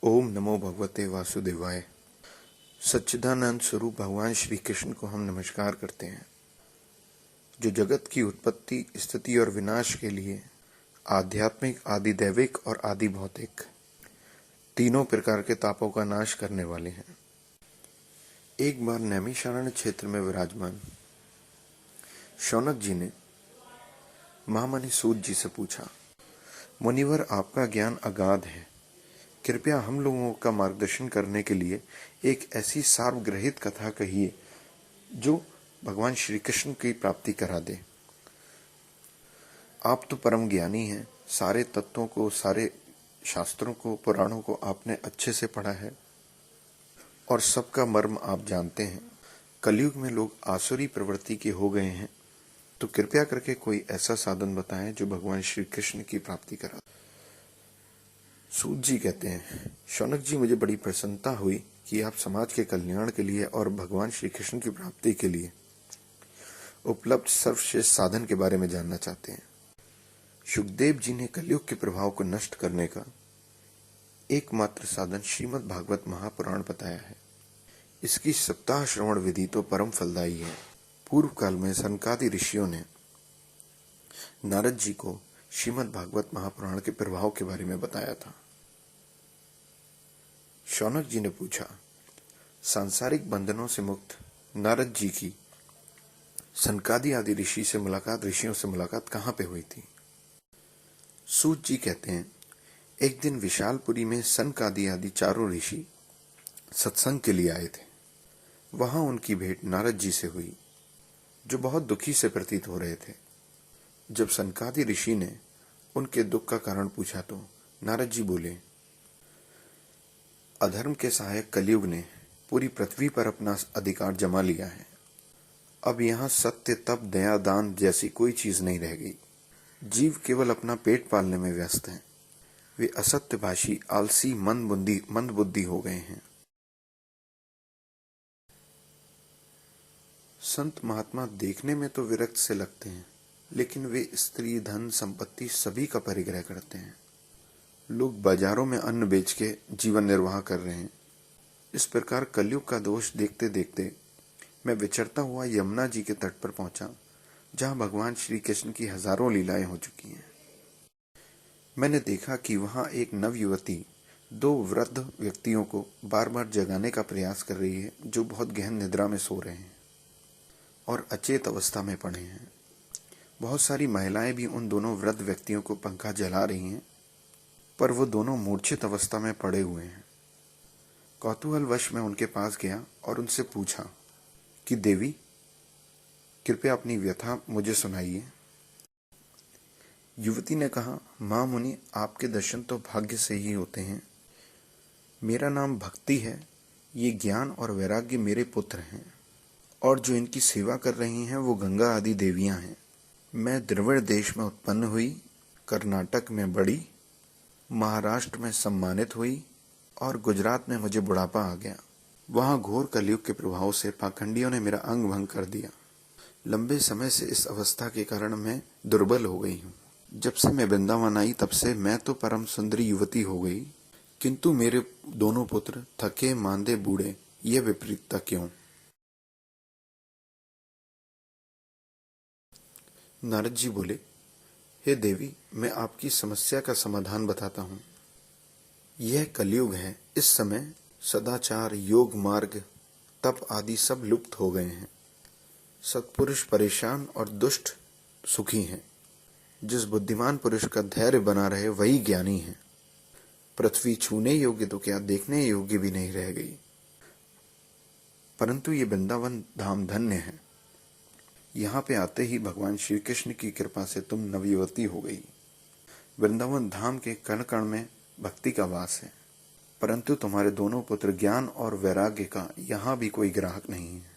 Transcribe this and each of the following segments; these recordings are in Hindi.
ओम नमो भगवते वासुदेवाय। सच्चिदानंद स्वरूप भगवान श्री कृष्ण को हम नमस्कार करते हैं, जो जगत की उत्पत्ति, स्थिति और विनाश के लिए आध्यात्मिक, आदि दैविक और आदि भौतिक तीनों प्रकार के तापों का नाश करने वाले हैं। एक बार नैमिषारण्य क्षेत्र में विराजमान शौनक जी ने महामुनि सूत जी से पूछा, मुनिवर, आपका ज्ञान अगाध है, कृपया हम लोगों का मार्गदर्शन करने के लिए एक ऐसी सार्वग्रहित कथा कहिए जो भगवान श्री कृष्ण की प्राप्ति करा दे। आप तो परम ज्ञानी हैं, सारे तत्वों को, सारे शास्त्रों को, पुराणों को आपने अच्छे से पढ़ा है और सबका मर्म आप जानते हैं। कलयुग में लोग आसुरी प्रवृत्ति के हो गए हैं, तो कृपया करके कोई ऐसा साधन बताएं जो भगवान श्री कृष्ण की प्राप्ति करा। सूत जी कहते हैं, शौनक जी, मुझे बड़ी प्रसन्नता हुई कि आप समाज के कल्याण के लिए और भगवान श्री कृष्ण की प्राप्ति के लिए उपलब्ध सर्वश्रेष्ठ साधन के बारे में जानना चाहते हैं। शुकदेव जी ने कलयुग के प्रभाव को नष्ट करने का एकमात्र साधन श्रीमद् भागवत महापुराण बताया है। इसकी सप्ताह श्रवण विधि तो परम फलदायी है। पूर्व काल में सनकादि ऋषियों ने नारद जी को श्रीमद् भागवत महापुराण के प्रभाव के बारे में बताया था। शौनक जी ने पूछा, सांसारिक बंधनों से मुक्त नारद जी की सनकादि आदि ऋषियों से मुलाकात कहाँ पे हुई थी? सूत जी कहते हैं, एक दिन विशालपुरी में सनकादि आदि चारों ऋषि सत्संग के लिए आए थे। वहां उनकी भेंट नारद जी से हुई, जो बहुत दुखी से प्रतीत हो रहे थे। जब सनकादि ऋषि ने उनके दुख का कारण पूछा तो नारद जी बोले, अधर्म के सहायक कलयुग ने पूरी पृथ्वी पर अपना अधिकार जमा लिया है। अब यहाँ सत्य, तप, दया, दान जैसी कोई चीज नहीं रह गई। जीव केवल अपना पेट पालने में व्यस्त हैं। वे असत्यभाषी, आलसी, मंद बुद्धि हो गए हैं। संत महात्मा देखने में तो विरक्त से लगते हैं, लेकिन वे स्त्री, धन, संपत्ति सभी का परिग्रह करते हैं। लोग बाजारों में अन्न बेच के जीवन निर्वाह कर रहे हैं। इस प्रकार कलयुग का दोष देखते देखते मैं विचरता हुआ यमुना जी के तट पर पहुंचा, जहां भगवान श्री कृष्ण की हजारों लीलाएं हो चुकी हैं। मैंने देखा कि वहां एक नवयुवती दो वृद्ध व्यक्तियों को बार बार जगाने का प्रयास कर रही है, जो बहुत गहन निद्रा में सो रहे हैं और अचेत अवस्था में पड़े हैं। बहुत सारी महिलाएं भी उन दोनों वृद्ध व्यक्तियों को पंखा जला रही हैं, पर वो दोनों मूर्छित अवस्था में पड़े हुए हैं। कौतूहलवश मैं उनके पास गया और उनसे पूछा कि देवी, कृपया अपनी व्यथा मुझे सुनाइए। युवती ने कहा, मां मुनि, आपके दर्शन तो भाग्य से ही होते हैं। मेरा नाम भक्ति है। ये ज्ञान और वैराग्य मेरे पुत्र हैं, और जो इनकी सेवा कर रही हैं वो गंगा आदि देवियां हैं। मैं द्रविड़ देश में उत्पन्न हुई, कर्नाटक में बड़ी, महाराष्ट्र में सम्मानित हुई और गुजरात में मुझे बुढ़ापा आ गया। वहां घोर कलयुग के प्रभाव से पाखंडियों ने मेरा अंग भंग कर दिया। लंबे समय से इस अवस्था के कारण मैं दुर्बल हो गई हूँ। जब से मैं वृंदावन आई तब से मैं तो परम सुंदरी युवती हो गई, किंतु मेरे दोनों पुत्र थके मांदे बूढ़े। ये विपरीतता क्यों? नारद जी बोले, हे देवी, मैं आपकी समस्या का समाधान बताता हूँ। यह कलयुग है। इस समय सदाचार, योग मार्ग, तप आदि सब लुप्त हो गए हैं। सत्पुरुष परेशान और दुष्ट सुखी हैं। जिस बुद्धिमान पुरुष का धैर्य बना रहे वही ज्ञानी है। पृथ्वी छूने योग्य तो क्या, देखने योग्य भी नहीं रह गई। परंतु ये वृंदावन धाम धन्य है। यहाँ पे आते ही भगवान श्री कृष्ण की कृपा से तुम नवयुवती हो गई। वृंदावन धाम के कण कण में भक्ति का वास है, परंतु तुम्हारे दोनों पुत्र ज्ञान और वैराग्य का यहाँ भी कोई ग्राहक नहीं है,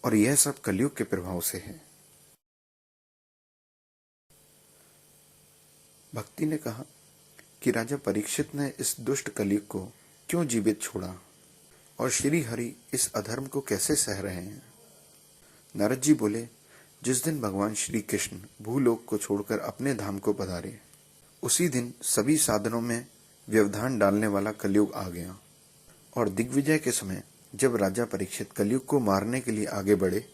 और यह सब कलयुग के प्रभाव से है। भक्ति ने कहा कि राजा परीक्षित ने इस दुष्ट कलयुग को क्यों जीवित छोड़ा, और श्री हरि इस अधर्म को कैसे सह रहे हैं? नारद जी बोले, जिस दिन भगवान श्री कृष्ण भूलोक को छोड़कर अपने धाम को पधारे, उसी दिन सभी साधनों में व्यवधान डालने वाला कलयुग आ गया। और दिग्विजय के समय जब राजा परीक्षित कलयुग को मारने के लिए आगे बढ़े,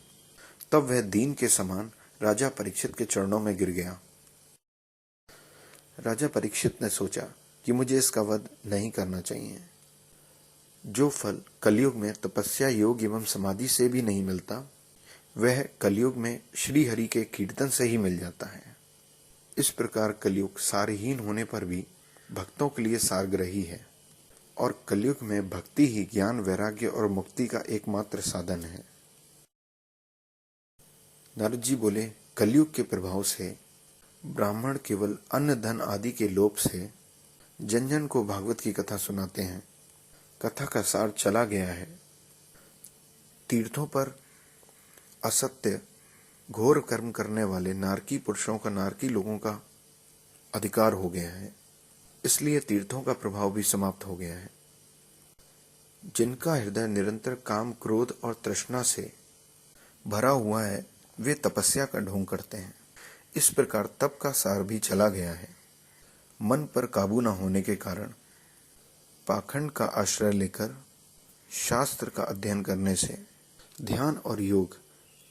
तब वह दीन के समान राजा परीक्षित के चरणों में गिर गया। राजा परीक्षित ने सोचा कि मुझे इसका वध नहीं करना चाहिए। जो फल कलयुग में तपस्या, योग एवं समाधि से भी नहीं मिलता, वह कलयुग में श्री हरि के कीर्तन से ही मिल जाता है। इस प्रकार कलयुग सारहीन होने पर भी भक्तों के लिए सारग्रही है, और कलयुग में भक्ति ही ज्ञान, वैराग्य और मुक्ति का एकमात्र साधन है। नारद जी बोले, कलयुग के प्रभाव से ब्राह्मण केवल अन्न धन आदि के लोभ से जन जन को भागवत की कथा सुनाते हैं। कथा का सार चला गया है। तीर्थों पर असत्य घोर कर्म करने वाले नारकी पुरुषों का, नारकी लोगों का अधिकार हो गया है, इसलिए तीर्थों का प्रभाव भी समाप्त हो गया है। जिनका हृदय निरंतर काम, क्रोध और तृष्णा से भरा हुआ है, वे तपस्या का ढोंग करते हैं। इस प्रकार तप का सार भी चला गया है। मन पर काबू न होने के कारण पाखंड का आश्रय लेकर शास्त्र का अध्ययन करने से ध्यान और योग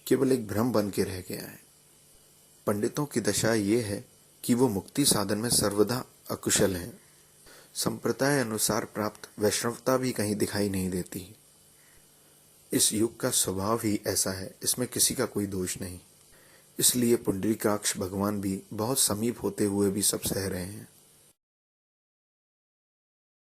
केवल एक भ्रम बन के रह गया है। पंडितों की दशा ये है कि वो मुक्ति साधन में सर्वदा अकुशल हैं। संप्रदाय अनुसार प्राप्त वैष्णवता भी कहीं दिखाई नहीं देती। इस युग का स्वभाव ही ऐसा है, इसमें किसी का कोई दोष नहीं। इसलिए पुंडरीकाक्ष भगवान भी बहुत समीप होते हुए भी सब सह रहे हैं।